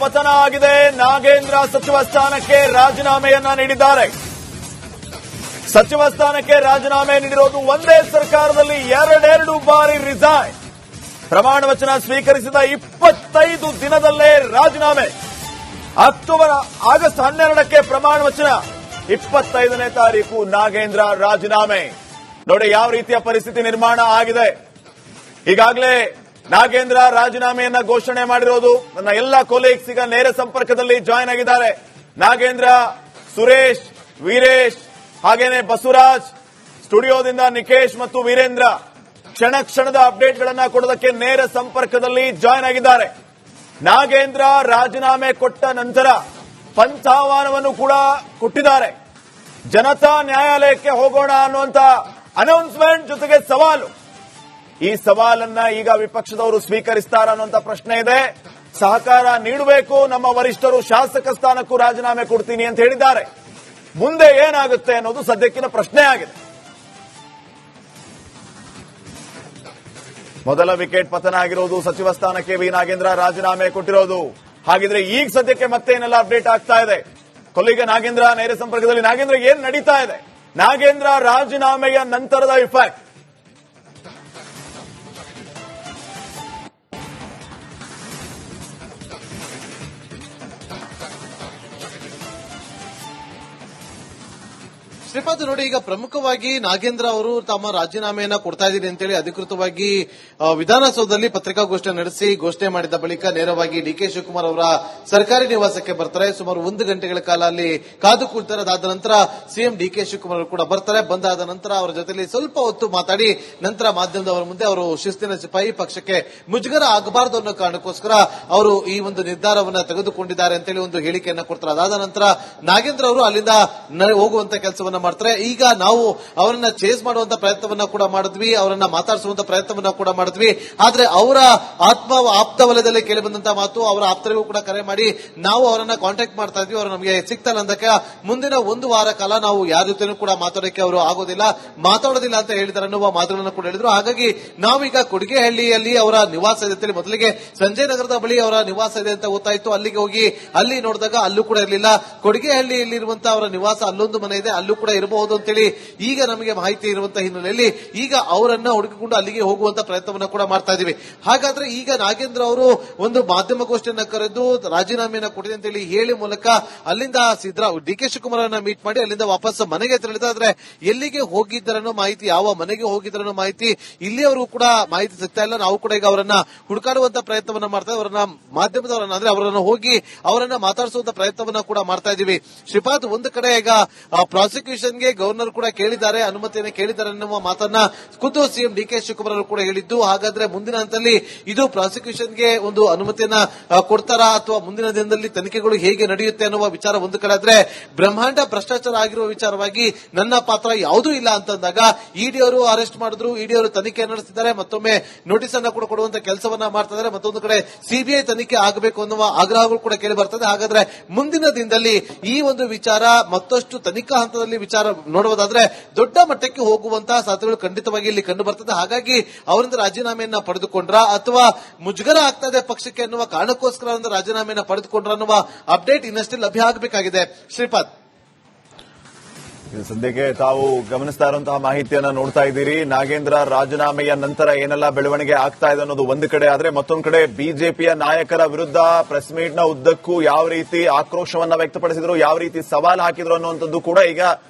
ಪತನ ಆಗಿದೆ. ನಾಗೇಂದ್ರ ಸಚಿವ ಸ್ಥಾನಕ್ಕೆ ರಾಜೀನಾಮೆಯನ್ನ ನೀಡಿದ್ದಾರೆ. ಸಚಿವ ಸ್ಥಾನಕ್ಕೆ ರಾಜೀನಾಮೆ ನೀಡಿರೋದು ಒಂದೇ ಸರ್ಕಾರದಲ್ಲಿ ಎರಡೆರಡು ಬಾರಿ ರಿಸೈನ್. ಪ್ರಮಾಣ ವಚನ ಸ್ವೀಕರಿಸಿದ 25 ದಿನದಲ್ಲೇ ರಾಜೀನಾಮೆ. ಆಗಸ್ಟ್ 12ಕ್ಕೆ ಪ್ರಮಾಣ ವಚನ, 25ನೇ ತಾರೀಕು ನಾಗೇಂದ್ರ ರಾಜೀನಾಮೆ. ನೋಡಿ ಯಾವ ರೀತಿಯ ಪರಿಸ್ಥಿತಿ ನಿರ್ಮಾಣ ಆಗಿದೆ. ಈಗಾಗಲೇ ನಾಗೇಂದ್ರ ರಾಜೀನಾಮೆಯನ್ನ ಘೋಷಣೆ ಮಾಡಿರೋದು. ನನ್ನ ಎಲ್ಲ ಕೊಲೀಗ್ಸ್ ಈಗ ನೇರ ಸಂಪರ್ಕದಲ್ಲಿ ಜಾಯ್ನ್ ಆಗಿದ್ದಾರೆ. ನಾಗೇಂದ್ರ, ಸುರೇಶ್, ವೀರೇಶ್, ಹಾಗೇನೆ ಬಸವರಾಜ್, ಸ್ಟುಡಿಯೋದಿಂದ ನಿಕೇಶ್ ಮತ್ತು ವೀರೇಂದ್ರ ಕ್ಷಣ ಕ್ಷಣದ ಅಪ್ಡೇಟ್ಗಳನ್ನ ಕೊಡೋದಕ್ಕೆ ನೇರ ಸಂಪರ್ಕದಲ್ಲಿ ಜಾಯ್ನ್ ಆಗಿದ್ದಾರೆ. ನಾಗೇಂದ್ರ ರಾಜೀನಾಮೆ ಕೊಟ್ಟ ನಂತರ ಪಂಚಾಹ್ವಾನವನ್ನು ಕೂಡ ಕೊಟ್ಟಿದ್ದಾರೆ. ಜನತಾ ನ್ಯಾಯಾಲಯಕ್ಕೆ ಹೋಗೋಣ ಅನ್ನುವಂತ ಅನೌನ್ಸ್ಮೆಂಟ್ ಜೊತೆಗೆ ಸವಾಲು. ಈ ಸವಾಲನ್ನ ಈಗ ವಿಪಕ್ಷದವರು ಸ್ವೀಕರಿಸ್ತಾರ ಅನ್ನುವಂತ ಪ್ರಶ್ನೆ ಇದೆ. ಸಹಕಾರ ನೀಡಬೇಕು, ನಮ್ಮ ವರಿಷ್ಠರು ಶಾಸಕ ಸ್ಥಾನಕ್ಕೂ ರಾಜೀನಾಮೆ ಕೊಡ್ತೀನಿ ಅಂತ ಹೇಳಿದ್ದಾರೆ. ಮುಂದೆ ಏನಾಗುತ್ತೆ ಅನ್ನೋದು ಸದ್ಯಕ್ಕಿನ ಪ್ರಶ್ನೆ ಆಗಿದೆ. ಮೊದಲ ವಿಕೆಟ್ ಪತನ ಆಗಿರೋದು ಸಚಿವ ಸ್ಥಾನಕ್ಕೆ ವಿ ನಾಗೇಂದ್ರ ರಾಜೀನಾಮೆ ಕೊಟ್ಟಿರೋದು. ಹಾಗಿದ್ರೆ ಈಗ ಸದ್ಯಕ್ಕೆ ಮತ್ತೆ ಏನೆಲ್ಲ ಅಪ್ಡೇಟ್ ಆಗ್ತಾ ಇದೆ? ಕೊಲ್ಲಿಗ ನಾಗೇಂದ್ರ ನೇರ ಸಂಪರ್ಕದಲ್ಲಿ. ನಾಗೇಂದ್ರ, ಏನ್ ನಡೀತಾ ಇದೆ? ನಾಗೇಂದ್ರ ರಾಜೀನಾಮೆಯ ನಂತರದ ಇಫೆಕ್ಟ್. ಶ್ರೀಪಾದ್, ನೋಡಿ, ಈಗ ಪ್ರಮುಖವಾಗಿ ನಾಗೇಂದ್ರ ಅವರು ತಮ್ಮ ರಾಜೀನಾಮೆಯನ್ನ ಕೊಡ್ತಾ ಇದ್ದೀನಿ ಅಂತೇಳಿ ಅಧಿಕೃತವಾಗಿ ವಿಧಾನಸೌಧದಲ್ಲಿ ಪತ್ರಿಕಾಗೋಷ್ಠಿ ನಡೆಸಿ ಘೋಷಣೆ ಮಾಡಿದ ಬಳಿಕ ನೇರವಾಗಿ ಡಿ ಕೆ ಶಿವಕುಮಾರ್ ಅವರ ಸರ್ಕಾರಿ ನಿವಾಸಕ್ಕೆ ಬರ್ತಾರೆ. ಸುಮಾರು 1 ಗಂಟೆಗಳ ಕಾಲ ಅಲ್ಲಿ ಕಾದು ಕೂರ್ತಾರೆ. ಅದಾದ ನಂತರ ಸಿಎಂ ಡಿ ಕೆ ಶಿವಕುಮಾರ್ ಅವರು ಕೂಡ ಬರ್ತಾರೆ. ಬಂದಾದ ನಂತರ ಅವರ ಜೊತೆಲಿ ಸ್ವಲ್ಪ ಹೊತ್ತು ಮಾತಾಡಿ ನಂತರ ಮಾಧ್ಯಮದವರ ಮುಂದೆ ಅವರು ಶಿಸ್ತಿನ ಸಿಪಾಯಿ, ಪಕ್ಷಕ್ಕೆ ಮುಜುಗರ ಆಗಬಾರದು ಅನ್ನೋ ಕಾರಣಕ್ಕೋಸ್ಕರ ಅವರು ಈ ಒಂದು ನಿರ್ಧಾರವನ್ನ ತೆಗೆದುಕೊಂಡಿದ್ದಾರೆ ಅಂತೇಳಿ ಒಂದು ಹೇಳಿಕೆಯನ್ನ ಕೊಡ್ತಾರೆ. ಅದಾದ ನಂತರ ನಾಗೇಂದ್ರ ಅವರು ಅಲ್ಲಿಂದ ಹೋಗುವಂತ ಕೆಲಸವನ್ನ ಮಾಡ್ತಾರೆ. ಈಗ ನಾವು ಅವರನ್ನ ಚೇಸ್ ಮಾಡುವಂತ ಪ್ರಯತ್ನವನ್ನ ಕೂಡ ಮಾಡಿದ್ವಿ, ಅವರನ್ನ ಮಾತಾಡಿಸುವಂತ ಪ್ರಯತ್ನವನ್ನ ಕೂಡ ಮಾಡಿದ್ವಿ. ಆದ್ರೆ ಅವರ ಆಪ್ತ ವಲಯದಲ್ಲಿ ಕೇಳಿ ಬಂದಂತ ಮಾತು, ಅವರ ಆಪ್ತರಿಗೂ ಕೂಡ ಕರೆ ಮಾಡಿ ನಾವು ಅವರನ್ನ ಕಾಂಟ್ಯಾಕ್ಟ್ ಮಾಡ್ತಾ ಇದ್ವಿ, ಅವರು ನಮಗೆ ಸಿಗ್ತಲ್ಲ ಅಂದಕ್ಕೆ ಮುಂದಿನ 1 ವಾರ ಕಾಲ ನಾವು ಯಾರ ಜೊತೆನೂ ಕೂಡ ಮಾತಾಡೋಕೆ ಅವರು ಮಾತಾಡೋದಿಲ್ಲ ಅಂತ ಹೇಳಿದಾರೆ ಅನ್ನುವ ಮಾತುಗಳನ್ನು ಕೂಡ ಹೇಳಿದ್ರು. ಹಾಗಾಗಿ ನಾವೀಗ ಕೊಡಿಗೆಹಳ್ಳಿಯಲ್ಲಿ ಅವರ ನಿವಾಸ ಇದೆ. ಮೊದಲಿಗೆ ಸಂಜಯ್ ನಗರದ ಬಳಿ ಅವರ ನಿವಾಸ ಇದೆ ಅಂತ ಗೊತ್ತಾಯ್ತು. ಅಲ್ಲಿಗೆ ಹೋಗಿ ಅಲ್ಲಿ ನೋಡಿದಾಗ ಅಲ್ಲೂ ಕೂಡ ಇರಲಿಲ್ಲ. ಕೊಡಿಗೆಹಳ್ಳಿಯಲ್ಲಿರುವಂತಹ ಅವರ ನಿವಾಸ ಅಲ್ಲೊಂದು ಮನೆ ಇದೆ, ಅಲ್ಲೂ ಕೂಡ ಇರಬಹುದು ಅಂತೇಳಿ ಈಗ ನಮಗೆ ಮಾಹಿತಿ ಇರುವಂತಹ ಹಿನ್ನೆಲೆಯಲ್ಲಿ ಈಗ ಅವರನ್ನ ಹುಡುಕಿಕೊಂಡು ಅಲ್ಲಿಗೆ ಹೋಗುವಂತ ಪ್ರಯತ್ನವನ್ನ ಕೂಡ ಮಾಡ್ತಾ ಇದೀವಿ. ಹಾಗಾದ್ರೆ ಈಗ ನಾಗೇಂದ್ರ ಅವರು ಒಂದು ಮಾಧ್ಯಮಗೋಷ್ಠಿಯನ್ನ ಕರೆದು ರಾಜೀನಾಮೆಯನ್ನ ಕೊಟ್ಟಿದೆ ಅಂತೇಳಿ ಹೇಳಿ ಮೂಲಕ ಅಲ್ಲಿಂದ ಡಿ ಕೆ ಶಿವಕುಮಾರ್ ಅವರನ್ನ ಮೀಟ್ ಮಾಡಿ ಅಲ್ಲಿಂದ ವಾಪಸ್ ಮನೆಗೆ ತೆರಳಿದಾದ್ರೆ ಎಲ್ಲಿಗೆ ಹೋಗಿದ್ದರನ್ನೋ ಮಾಹಿತಿ, ಯಾವ ಮನೆಗೆ ಹೋಗಿದ್ದರನ್ನೋ ಮಾಹಿತಿ ಇಲ್ಲಿಯವರೆಗೂ ಕೂಡ ಮಾಹಿತಿ ಸಿಗ್ತಾ ಇಲ್ಲ. ನಾವು ಕೂಡ ಈಗ ಅವರನ್ನ ಹುಡುಕಾಡುವಂತ ಪ್ರಯತ್ನವನ್ನ ಮಾಡ್ತಾ ಇದ್ದೀವಿ. ಅವರನ್ನ ಮಾಧ್ಯಮದವರನ್ನ ಅಂದ್ರೆ ಅವರನ್ನ ಹೋಗಿ ಅವರನ್ನ ಮಾತಾಡಿಸುವಂತ ಪ್ರಯತ್ನವನ್ನ ಕೂಡ ಮಾಡ್ತಾ ಇದೀವಿ. ಶ್ರೀಪಾದ್, ಒಂದು ಕಡೆ ಈಗ ಪ್ರಾಸಿಕ್ಯೂಷನ್ಗೆ ಗವರ್ನರ್ ಕೂಡ ಕೇಳಿದ್ದಾರೆ, ಅನುಮತಿಯನ್ನು ಕೇಳಿದ್ದಾರೆ ಅನ್ನುವ ಮಾತನ್ನ ಖುದ್ದು ಸಿಎಂ ಡಿ ಕೆ ಶಿವಕುಮಾರ್ ಅವರು ಕೂಡ ಹೇಳಿದ್ದು. ಹಾಗಾದ್ರೆ ಮುಂದಿನ ಹಂತದಲ್ಲಿ ಇದು ಪ್ರಾಸಿಕ್ಯೂಷನ್ಗೆ ಒಂದು ಅನುಮತಿಯನ್ನ ಕೊಡ್ತಾರಾ ಅಥವಾ ಮುಂದಿನ ದಿನದಲ್ಲಿ ತನಿಖೆಗಳು ಹೇಗೆ ನಡೆಯುತ್ತೆ ಅನ್ನುವ ವಿಚಾರ ಒಂದು ಕಡೆ ಆದ್ರೆ, ಬ್ರಹ್ಮಾಂಡ ಭ್ರಷ್ಟಾಚಾರ ಆಗಿರುವ ವಿಚಾರವಾಗಿ ನನ್ನ ಪಾತ್ರ ಯಾವುದೂ ಇಲ್ಲ ಅಂತಂದಾಗ ಇಡಿ ಅವರು ಅರೆಸ್ಟ್ ಮಾಡಿದ್ರು, ಇಡಿ ಅವರು ತನಿಖೆ ನಡೆಸಿದ್ದಾರೆ, ಮತ್ತೊಮ್ಮೆ ನೋಟಿಸ್ ಅನ್ನ ಕೂಡ ಕೊಡುವಂತ ಕೆಲಸವನ್ನ ಮಾಡ್ತಾ ಇದ್ದಾರೆ. ಮತ್ತೊಂದು ಕಡೆ ಸಿಬಿಐ ತನಿಖೆ ಆಗಬೇಕು ಅನ್ನುವ ಆಗ್ರಹಗಳು ಕೂಡ ಕೇಳಿ ಬರ್ತದೆ. ಹಾಗಾದ್ರೆ ಮುಂದಿನ ದಿನದಲ್ಲಿ ಈ ಒಂದು ವಿಚಾರ ಮತ್ತಷ್ಟು ತನಿಖಾ ಹಂತದಲ್ಲಿ ವಿಚಾರ ನೋಡುವುದಾದ್ರೆ ದೊಡ್ಡ ಮಟ್ಟಕ್ಕೆ ಹೋಗುವಂತಹ ಸಾಧ್ಯತೆಗಳು ಖಂಡಿತವಾಗಿ ಇಲ್ಲಿ ಕಂಡು ಬರ್ತದೆ. ಹಾಗಾಗಿ ಅವರಿಂದ ರಾಜೀನಾಮೆಯನ್ನ ಪಡೆದುಕೊಂಡ್ರ ಅಥವಾ ಮುಜುಗರ ಆಗ್ತಾ ಇದೆ ಪಕ್ಷಕ್ಕೆ ಅನ್ನುವ ಕಾರಣಕ್ಕೋಸ್ಕರ ಅವರಿಂದ ರಾಜೀನಾಮೆಯನ್ನ ಪಡೆದುಕೊಂಡ್ರ ಅನ್ನುವ ಅಪ್ಡೇಟ್ ಇನ್ನಷ್ಟೇ ಲಭ್ಯ ಆಗಬೇಕಾಗಿದೆ. ಶ್ರೀಪಾದ್, ಸದ್ಯಕ್ಕೆ ತಾವು ಗಮನಿಸ್ತಾ ಇರುವಂತಹ ಮಾಹಿತಿಯನ್ನ ನೋಡ್ತಾ ಇದ್ದೀರಿ. ನಾಗೇಂದ್ರ ರಾಜೀನಾಮೆಯ ನಂತರ ಏನೆಲ್ಲ ಬೆಳವಣಿಗೆ ಆಗ್ತಾ ಇದೆ ಅನ್ನೋದು ಒಂದು ಕಡೆ ಆದ್ರೆ, ಮತ್ತೊಂದು ಕಡೆ ಬಿಜೆಪಿಯ ನಾಯಕರ ವಿರುದ್ಧ ಪ್ರೆಸ್ ಮೀಟ್ ನ ಉದ್ದಕ್ಕೂ ಯಾವ ರೀತಿ ಆಕ್ರೋಶವನ್ನ ವ್ಯಕ್ತಪಡಿಸಿದ್ರು, ಯಾವ ರೀತಿ ಸವಾಲು ಹಾಕಿದ್ರು ಅನ್ನುವಂಥದ್ದು ಕೂಡ ಈಗ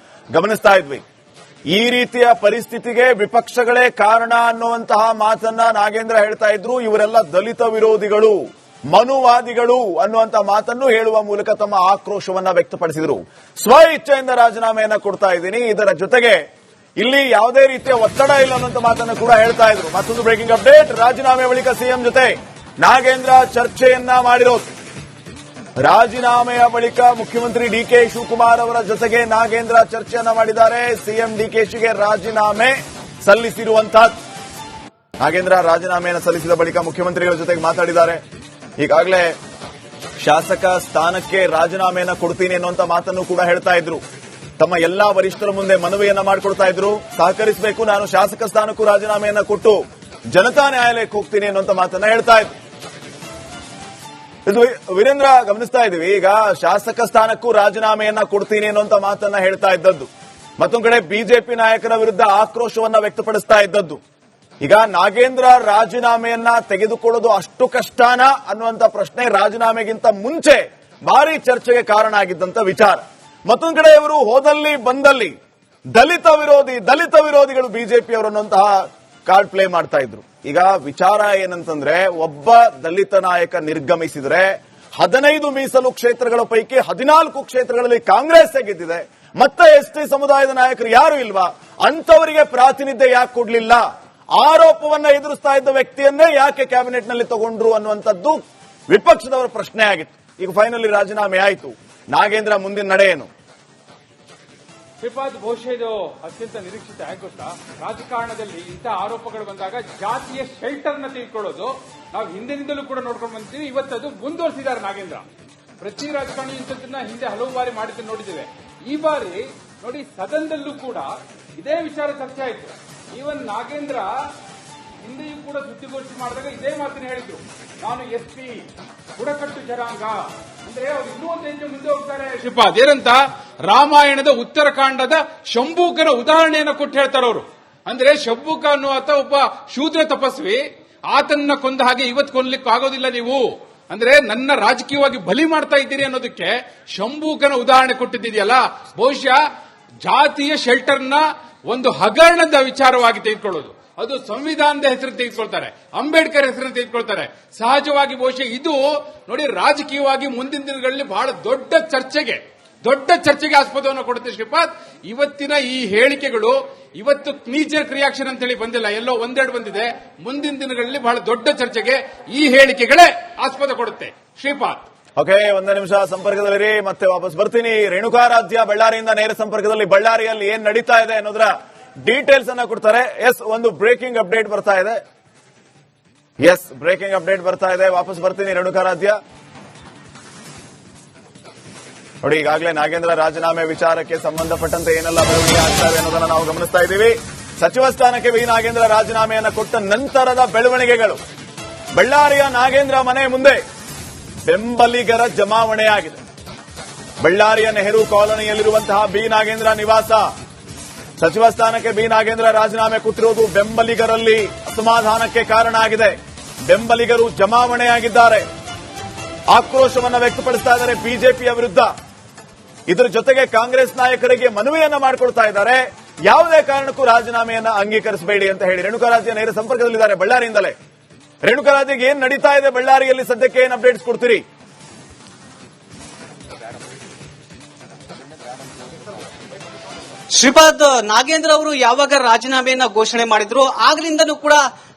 ಗಮನಿಸ್ತಾ ಇದ್ವಿ. ಈ ರೀತಿಯ ಪರಿಸ್ಥಿತಿಗೆ ವಿಪಕ್ಷಗಳೇ ಕಾರಣ ಅನ್ನುವಂತಹ ಮಾತನ್ನ ನಾಗೇಂದ್ರ ಹೇಳ್ತಾ ಇದ್ರು. ಇವರೆಲ್ಲ ದಲಿತ ವಿರೋಧಿಗಳು, ಮನುವಾದಿಗಳು ಅನ್ನುವಂತ ಮಾತನ್ನು ಹೇಳುವ ಮೂಲಕ ತಮ್ಮ ಆಕ್ರೋಶವನ್ನ ವ್ಯಕ್ತಪಡಿಸಿದರು. ಸ್ವ ಇಚ್ಛೆಯಿಂದ ರಾಜೀನಾಮೆಯನ್ನ ಕೊಡ್ತಾ ಇದ್ದೀನಿ, ಇದರ ಜೊತೆಗೆ ಇಲ್ಲಿ ಯಾವುದೇ ರೀತಿಯ ಒತ್ತಡ ಇಲ್ಲ ಅನ್ನುವಂತ ಮಾತನ್ನು ಕೂಡ ಹೇಳ್ತಾ ಇದ್ರು. ಮತ್ತೊಂದು ಬ್ರೇಕಿಂಗ್ ಅಪ್ಡೇಟ್, ರಾಜೀನಾಮೆ ಬಳಿಕ ಸಿಎಂ ಜೊತೆ ನಾಗೇಂದ್ರ ಚರ್ಚೆಯನ್ನ ಮಾಡಿರೋದು. ರಾಜೀನಾಮೆಯ ಬಳಿಕ ಮುಖ್ಯಮಂತ್ರಿ ಡಿ ಕೆ ಶಿವಕುಮಾರ್ ಅವರ ಜೊತೆಗೆ ನಾಗೇಂದ್ರ ಚರ್ಚೆಯನ್ನ ಮಾಡಿದ್ದಾರೆ. ಸಿಎಂ ಡಿಕೆಶಿಗೆ ರಾಜೀನಾಮೆ ಸಲ್ಲಿಸಿರುವಂತಹದ್ದು. ನಾಗೇಂದ್ರ ರಾಜೀನಾಮೆಯನ್ನು ಸಲ್ಲಿಸಿದ ಬಳಿಕ ಮುಖ್ಯಮಂತ್ರಿಗಳ ಜೊತೆಗೆ ಮಾತಾಡಿದ್ದಾರೆ. ಈಗಾಗಲೇ ಶಾಸಕ ಸ್ಥಾನಕ್ಕೆ ರಾಜೀನಾಮೆಯನ್ನ ಕೊಡ್ತೀನಿ ಅನ್ನುವಂತ ಮಾತನ್ನು ಕೂಡ ಹೇಳ್ತಾ ಇದ್ರು. ತಮ್ಮ ಎಲ್ಲಾ ವರಿಷ್ಠರ ಮುಂದೆ ಮನವಿಯನ್ನ ಮಾಡಿಕೊಡ್ತಾ ಇದ್ರು, ಸಹಕರಿಸಬೇಕು, ನಾನು ಶಾಸಕ ಸ್ಥಾನಕ್ಕೂ ರಾಜೀನಾಮೆಯನ್ನ ಕೊಟ್ಟು ಜನತಾ ನ್ಯಾಯಾಲಯಕ್ಕೆ ಹೋಗ್ತೀನಿ ಅನ್ನುವಂತ ಮಾತನ್ನ ಹೇಳ್ತಾ ಇದ್ರು. ಇದು ವೀರೇಂದ್ರ ಗಮನಿಸ್ತಾ ಇದೀವಿ, ಈಗ ಶಾಸಕ ಸ್ಥಾನಕ್ಕೂ ರಾಜೀನಾಮೆಯನ್ನ ಕೊಡ್ತೀನಿ ಅನ್ನುವಂತ ಮಾತನ್ನ ಹೇಳ್ತಾ ಇದ್ದದ್ದು, ಮತ್ತೊಂದು ಕಡೆ ಬಿಜೆಪಿ ನಾಯಕರ ವಿರುದ್ಧ ಆಕ್ರೋಶವನ್ನ ವ್ಯಕ್ತಪಡಿಸ್ತಾ ಇದ್ದದ್ದು. ಈಗ ನಾಗೇಂದ್ರ ರಾಜೀನಾಮೆಯನ್ನ ತೆಗೆದುಕೊಳ್ಳೋದು ಅಷ್ಟು ಕಷ್ಟನಾ ಅನ್ನುವಂತ ಪ್ರಶ್ನೆ ರಾಜೀನಾಮೆಗಿಂತ ಮುಂಚೆ ಭಾರಿ ಚರ್ಚೆಗೆ ಕಾರಣ ಆಗಿದ್ದಂತ ವಿಚಾರ. ಮತ್ತೊಂದು ಕಡೆ ಇವರು ಹೋದಲ್ಲಿ ಬಂದಲ್ಲಿ ದಲಿತ ವಿರೋಧಿಗಳು ಬಿಜೆಪಿ ಅವರನ್ನುವಂತಹ ಕಾರ್ಡ್ ಪ್ಲೇ ಮಾಡ್ತಾ ಇದ್ರು. ಈಗ ವಿಚಾರ ಏನಂತಂದ್ರೆ, ಒಬ್ಬ ದಲಿತ ನಾಯಕ ನಿರ್ಗಮಿಸಿದ್ರೆ 15 ಮೀಸಲು ಕ್ಷೇತ್ರಗಳ ಪೈಕಿ 14 ಕ್ಷೇತ್ರಗಳಲ್ಲಿ ಕಾಂಗ್ರೆಸ್ ಗೆದ್ದಿದೆ. ಮತ್ತೆ ಎಸ್ಟಿ ಸಮುದಾಯದ ನಾಯಕರು ಯಾರು ಇಲ್ವಾ? ಅಂತವರಿಗೆ ಪ್ರಾತಿನಿಧ್ಯ ಯಾಕೆ ಕೊಡ್ಲಿಲ್ಲ? ಆರೋಪವನ್ನ ಎದುರಿಸ್ತಾ ಇದ್ದ ವ್ಯಕ್ತಿಯನ್ನೇ ಯಾಕೆ ಕ್ಯಾಬಿನೆಟ್ ನಲ್ಲಿ ತಗೊಂಡ್ರು ಅನ್ನುವಂಥದ್ದು ವಿಪಕ್ಷದವರ ಪ್ರಶ್ನೆ ಆಗಿತ್ತು. ಈಗ ಫೈನಲಿ ರಾಜೀನಾಮೆ ಆಯಿತು. ನಾಗೇಂದ್ರ ಮುಂದಿನ ನಡೆ ಏನು? ಶ್ರೀಪಾದ್, ಬಹುಶಃ ಇದು ಅತ್ಯಂತ ನಿರೀಕ್ಷಿತ. ಯಾಕೆ ಗೊತ್ತಾ, ರಾಜಕಾರಣದಲ್ಲಿ ಇಂಥ ಆರೋಪಗಳು ಬಂದಾಗ ಜಾತಿಯ ಶೆಲ್ಟರ್ನ ತೆಗೆದುಕೊಳ್ಳೋದು ನಾವು ಹಿಂದಿನಿಂದಲೂ ಕೂಡ ನೋಡ್ಕೊಂಡು ಬಂದಿದ್ದೀವಿ. ಇವತ್ತದು ಮುಂದುವರಿಸಿದ್ದಾರೆ ನಾಗೇಂದ್ರ. ಪ್ರತಿ ರಾಜಕಾರಣಿ ಇಂಥದ್ದನ್ನ ಹಿಂದೆ ಹಲವು ಬಾರಿ ಮಾಡಿದ್ದು ನೋಡಿದ್ದೇವೆ. ಈ ಬಾರಿ ನೋಡಿ, ಸದನದಲ್ಲೂ ಕೂಡ ಇದೇ ವಿಚಾರ ಚರ್ಚೆ ಆಯಿತು. ಈವನ್ ನಾಗೇಂದ್ರ ಹಿಂದೆಯೂ ಕೂಡ ಸುದ್ದಿಗೋಷ್ಠಿ ಮಾಡಿದಾಗ ಇದೇ ಮಾತನ್ನು ಹೇಳಿದ್ರು, ನಾನು ಎಸ್ಪಿ ಬುಡಕಟ್ಟು ಜನಾಂಗ ಅಂದ್ರೆ ಅವ್ರು ಇನ್ನೂ ಒಂದು ಹೆಜ್ಜೆ ಮುಂದೆ ಹೋಗ್ತಾರೆ. ಶ್ರೀಪಾದ್, ಏನಂತ ರಾಮಾಯಣದ ಉತ್ತರಕಾಂಡದ ಶಂಭೂಕನ ಉದಾಹರಣೆಯನ್ನು ಕೊಟ್ಟು ಹೇಳ್ತಾರೆ ಅವರು. ಅಂದ್ರೆ ಶಂಭೂಕ ಅನ್ನುವ ಒಬ್ಬ ಶೂದ್ರ ತಪಸ್ವಿ, ಆತನ್ನ ಕೊಂದ ಹಾಗೆ ಇವತ್ತು ಕೊಲ್ಲಲಿಕ್ಕೆ ಆಗೋದಿಲ್ಲ ನೀವು, ಅಂದ್ರೆ ನನ್ನ ರಾಜಕೀಯವಾಗಿ ಬಲಿ ಮಾಡ್ತಾ ಇದ್ದೀರಿ ಅನ್ನೋದಕ್ಕೆ ಶಂಭೂಕನ ಉದಾಹರಣೆ ಕೊಟ್ಟಿದ್ದೀಯಲ್ಲ. ಬಹುಶಃ ಜಾತಿಯ ಶೆಲ್ಟರ್ನ ಒಂದು ಹಗರಣದ ವಿಚಾರವಾಗಿ ತೆಗೆದುಕೊಳ್ಳೋದು, ಅದು ಸಂವಿಧಾನದ ಹೆಸರು ತೆಗೆದುಕೊಳ್ತಾರೆ, ಅಂಬೇಡ್ಕರ್ ಹೆಸರನ್ನು ತೆಗೆದುಕೊಳ್ತಾರೆ. ಸಹಜವಾಗಿ ಬಹುಶಃ ಇದು ನೋಡಿ, ರಾಜಕೀಯವಾಗಿ ಮುಂದಿನ ದಿನಗಳಲ್ಲಿ ಬಹಳ ದೊಡ್ಡ ಚರ್ಚೆಗೆ ಆಸ್ಪದವನ್ನು ಕೊಡುತ್ತೆ. ಶ್ರೀಪಾದ್, ಇವತ್ತಿನ ಈ ಹೇಳಿಕೆಗಳು ಇವತ್ತು ನೀಚರ್ ರಿಯಾಕ್ಷನ್ ಅಂತ ಹೇಳಿ ಬಂದಿಲ್ಲ, ಎಲ್ಲೋ ಒಂದೆರಡು ಬಂದಿದೆ. ಮುಂದಿನ ದಿನಗಳಲ್ಲಿ ಬಹಳ ದೊಡ್ಡ ಚರ್ಚೆಗೆ ಈ ಹೇಳಿಕೆಗಳೇ ಆಸ್ಪದ ಕೊಡುತ್ತೆ. ಶ್ರೀಪಾದ್, ಓಕೆ, ಒಂದೇ ನಿಮಿಷ ಸಂಪರ್ಕದಲ್ಲಿ ಮತ್ತೆ ವಾಪಸ್ ಬರ್ತೀನಿ. ರೇಣುಕಾರಾಧ್ಯ ಬಳ್ಳಾರಿಯಿಂದ ನೇರ ಸಂಪರ್ಕದಲ್ಲಿ. ಬಳ್ಳಾರಿಯಲ್ಲಿ ಏನ್ ನಡೀತಾ ಇದೆ ಅನ್ನೋದ್ರ ಡೀಟೇಲ್ಸ್ ಅನ್ನ ಕೊಡ್ತಾರೆ. ಒಂದು ಬ್ರೇಕಿಂಗ್ ಅಪ್ಡೇಟ್ ಬರ್ತಾ ಇದೆ. ವಾಪಸ್ ಬರ್ತೀನಿ ರೇಣುಕಾರಾಧ್ಯ. ನೋಡಿ, ಈಗಾಗಲೇ ನಾಗೇಂದ್ರ ರಾಜೀನಾಮೆ ವಿಚಾರಕ್ಕೆ ಸಂಬಂಧಪಟ್ಟಂತೆ ಏನೆಲ್ಲ ಬೆಳವಣಿಗೆ ಆಗ್ತಾ ಇದೆ ಅನ್ನೋದನ್ನ ನಾವು ಗಮನಿಸ್ತಾ ಇದ್ದೀವಿ. ಸಚಿವ ಸ್ಥಾನಕ್ಕೆ ವಿ ನಾಗೇಂದ್ರ ರಾಜೀನಾಮೆಯನ್ನು ಕೊಟ್ಟ ನಂತರದ ಬೆಳವಣಿಗೆಗಳು. ಬಳ್ಳಾರಿಯ ನಾಗೇಂದ್ರ ಮನೆ ಮುಂದೆ ಬೆಂಬಲಿಗರ ಜಮಾವಣೆಯಾಗಿದೆ. ಬಳ್ಳಾರಿಯ ನೆಹರು ಕಾಲೋನಿಯಲ್ಲಿರುವಂತಹ ಬಿ ನಾಗೇಂದ್ರ ನಿವಾಸ. ಸಚಿವ ಸ್ಥಾನಕ್ಕೆ ಬಿ ನಾಗೇಂದ್ರ ರಾಜೀನಾಮೆ ಕೊಟ್ಟಿರುವುದು ಬೆಂಬಲಿಗರಲ್ಲಿ ಅಸಮಾಧಾನಕ್ಕೆ ಕಾರಣ ಆಗಿದೆ. ಬೆಂಬಲಿಗರು ಜಮಾವಣೆಯಾಗಿದ್ದಾರೆ, ಆಕ್ರೋಶವನ್ನು ವ್ಯಕ್ತಪಡಿಸ್ತಾ ಇದ್ದಾರೆ ಬಿಜೆಪಿಯ ವಿರುದ್ಧ. ಇದರ ಜೊತೆಗೆ ಕಾಂಗ್ರೆಸ್ ನಾಯಕರಿಗೆ ಮನವಿಯನ್ನ ಮಾಡಿಕೊಳ್ತಾ ಇದ್ದಾರೆ, ಯಾವುದೇ ಕಾರಣಕ್ಕೂ ರಾಜೀನಾಮೆಯನ್ನ ಅಂಗೀಕರಿಸಬೇಡಿ ಅಂತ ಹೇಳಿ. ರೇಣುಕಾರಾಧ್ಯ ನೇರ ಸಂಪರ್ಕದಲ್ಲಿದ್ದಾರೆ ಬಳ್ಳಾರಿಯಿಂದಲೇ. ರೇಣುಕಾರಾಧ್ಯಗೆ ಏನ್ ನಡೀತಾ ಇದೆ ಬಳ್ಳಾರಿಯಲ್ಲಿ, ಸದ್ಯಕ್ಕೆ ಏನ್ ಅಪ್ಡೇಟ್ಸ್ ಕೊಡ್ತೀರಿ? ಶ್ರೀಪಾದ್, ನಾಗೇಂದ್ರ ಅವರು ಯಾವಾಗ ರಾಜೀನಾಮೆಯನ್ನ ಘೋಷಣೆ ಮಾಡಿದ್ರು ಆಗ್ಲಿಂದನೂ ಕೂಡ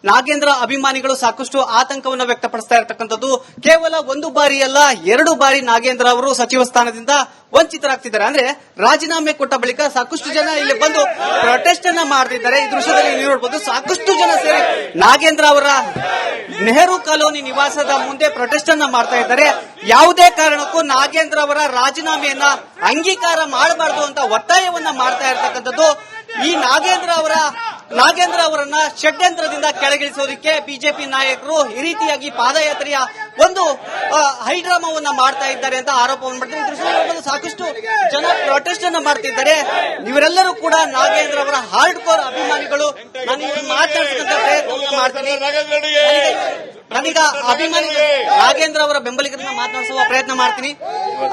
ನಾಗೇಂದ್ರ ಅಭಿಮಾನಿಗಳು ಸಾಕಷ್ಟು ಆತಂಕವನ್ನು ವ್ಯಕ್ತಪಡಿಸ್ತಾ ಇರತಕ್ಕಂಥದ್ದು. ಕೇವಲ ಒಂದು ಬಾರಿ ಅಲ್ಲ, 2 ಬಾರಿ ನಾಗೇಂದ್ರ ಅವರು ಸಚಿವ ಸ್ಥಾನದಿಂದ ವಂಚಿತರಾಗ್ತಿದ್ದಾರೆ. ಅಂದ್ರೆ ರಾಜೀನಾಮೆ ಕೊಟ್ಟ ಬಳಿಕ ಸಾಕಷ್ಟು ಜನ ಇಲ್ಲಿ ಬಂದು ಪ್ರೊಟೆಸ್ಟ್ ಅನ್ನ ಮಾಡ್ತಿದ್ದಾರೆ. ಈ ದೃಶ್ಯದಲ್ಲಿ ನೀವು ನೋಡಬಹುದು, ಸಾಕಷ್ಟು ಜನ ಸೇರಿ ನಾಗೇಂದ್ರ ಅವರ ನೆಹರು ಕಾಲೋನಿ ನಿವಾಸದ ಮುಂದೆ ಪ್ರೊಟೆಸ್ಟ್ ಅನ್ನ ಮಾಡ್ತಾ ಇದ್ದಾರೆ. ಯಾವುದೇ ಕಾರಣಕ್ಕೂ ನಾಗೇಂದ್ರ ಅವರ ರಾಜೀನಾಮೆಯನ್ನ ಅಂಗೀಕಾರ ಮಾಡಬಾರದು ಅಂತ ಒತ್ತಾಯವನ್ನ ಮಾಡ್ತಾ ಇರತಕ್ಕಂಥದ್ದು. ಈ ನಾಗೇಂದ್ರ ಅವರನ್ನ ಷಡ್ಯಂತ್ರದಿಂದ ಕೆಳಗಿಳಿಸೋದಕ್ಕೆ ಬಿಜೆಪಿ ನಾಯಕರು ಈ ರೀತಿಯಾಗಿ ಪಾದಯಾತ್ರೆಯ ಒಂದು ಹೈಡ್ರಾಮಾವನ್ನ ಮಾಡ್ತಾ ಇದ್ದಾರೆ ಅಂತ ಆರೋಪವನ್ನು ಮಾಡ್ತಾರೆ. ಸಾಕಷ್ಟು ಜನ ಪ್ರೊಟೆಸ್ಟ್ ಅನ್ನ ಮಾಡ್ತಿದ್ದಾರೆ. ಇವರೆಲ್ಲರೂ ಕೂಡ ನಾಗೇಂದ್ರ ಅವರ ಹಾರ್ಡ್ ಕೋರ್ ಅಭಿಮಾನಿಗಳು. ನಾನು ಮಾತನಾಡಿಸಂತ ಪ್ರಯತ್ನ ಮಾಡ್ತೀನಿ. ನಾನೀಗ ಅಭಿಮಾನಿ ನಾಗೇಂದ್ರ ಅವರ ಬೆಂಬಲಿಗರನ್ನ ಮಾತನಾಡಿಸುವ ಪ್ರಯತ್ನ ಮಾಡ್ತೀನಿ.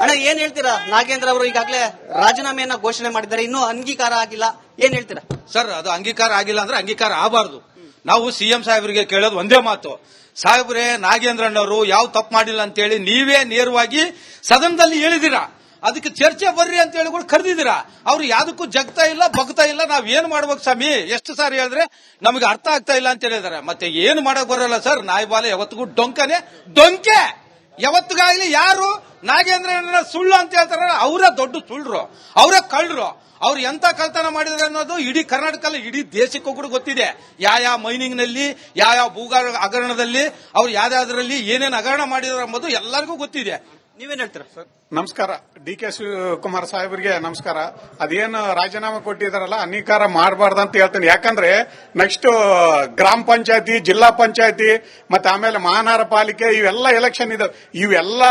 ಅಣ್ಣ, ಏನ್ ಹೇಳ್ತೀರಾ? ನಾಗೇಂದ್ರ ಅವರು ಈಗಾಗಲೇ ರಾಜೀನಾಮೆಯನ್ನ ಘೋಷಣೆ ಮಾಡಿದ್ದಾರೆ, ಇನ್ನೂ ಅಂಗೀಕಾರ ಆಗಿಲ್ಲ, ಏನ್ ಹೇಳ್ತೀರಾ? ಸರ್, ಅದು ಅಂಗೀಕಾರ ಆಗಿಲ್ಲ ಅಂದ್ರೆ ಅಂಗೀಕಾರ ಆಗಬಾರ್ದು. ನಾವು ಸಿಎಂ ಸಾಹೇಬರಿಗೆ ಕೇಳೋದು ಒಂದೇ ಮಾತು, ಸಾಹೇಬ್ರೆ ನಾಗೇಂದ್ರಣ್ಣವರು ಯಾವ ತಪ್ಪು ಮಾಡಿಲ್ಲ ಅಂತೇಳಿ ನೀವೇ ನೇರವಾಗಿ ಸದನದಲ್ಲಿ ಹೇಳಿದಿರಾ. ಅದಕ್ಕೆ ಚರ್ಚೆ ಬರ್ರಿ ಅಂತ ಹೇಳಿ ಕೂಡ ಕರೆದಿದ್ದೀರಾ. ಅವ್ರು ಯಾವ್ದಕ್ಕೂ ಜಗ್ತಾ ಇಲ್ಲ, ಬಗ್ತಾ ಇಲ್ಲ. ನಾವ್ ಏನ್ ಮಾಡ್ಬೇಕು ಸ್ವಾಮಿ? ಎಷ್ಟು ಸಾರಿ ಹೇಳಿದ್ರೆ ನಮಗೆ ಅರ್ಥ ಆಗ್ತಾ ಇಲ್ಲ ಅಂತ ಹೇಳಿದಾರೆ. ಮತ್ತೆ ಏನ್ ಮಾಡಕ್ ಬರಲ್ಲ ಸರ್. ನಾಯಿಬಾಲ ಯಾವತ್ತಿಗೂ ಡೊಂಕೆ ಯಾವತ್ತಿಗಾಗ್ಲಿ. ಯಾರು ನಾಗೇಂದ್ರ ಸುಳ್ಳು ಅಂತ ಹೇಳ್ತಾರ, ಅವರೇ ದೊಡ್ಡ ಸುಳ್ಳು, ಅವರೇ ಕಳ್ಳರು. ಅವ್ರು ಎಂತ ಕಳ್ತನ ಮಾಡಿದ್ರೆ ಅನ್ನೋದು ಇಡೀ ಕರ್ನಾಟಕದಲ್ಲಿ, ಇಡೀ ದೇಶಕ್ಕೂ ಕೂಡ ಗೊತ್ತಿದೆ. ಯಾವ ಮೈನಿಂಗ್ ನಲ್ಲಿ, ಯಾವ ಭೂಗ ಹಗರಣದಲ್ಲಿ ಅವ್ರು ಯಾವ್ದಾದ್ರಲ್ಲಿ ಏನೇನು ಹಗರಣ ಮಾಡಿದಾರೆ ಎಂಬುದು ಎಲ್ಲರಿಗೂ ಗೊತ್ತಿದೆ. ನೀವೇನ್ ಹೇಳ್ತೀರಾ? ನಮಸ್ಕಾರ. ಡಿ ಕೆ ಶಿವಕುಮಾರ್ ಸಾಹೇಬರಿಗೆ ನಮಸ್ಕಾರ. ಅದೇನು ರಾಜೀನಾಮೆ ಕೊಟ್ಟಿದಾರಲ್ಲ ಅನೇಕಾರ ಮಾಡಬಾರ್ದಂತ ಹೇಳ್ತೀನಿ. ಯಾಕಂದ್ರೆ ನೆಕ್ಸ್ಟ್ ಗ್ರಾಮ ಪಂಚಾಯತಿ, ಜಿಲ್ಲಾ ಪಂಚಾಯತಿ ಮತ್ತೆ ಆಮೇಲೆ ಮಹಾನಗರ ಪಾಲಿಕೆ ಇವೆಲ್ಲ ಎಲೆಕ್ಷನ್ ಇದಾವೆ. ಇವೆಲ್ಲ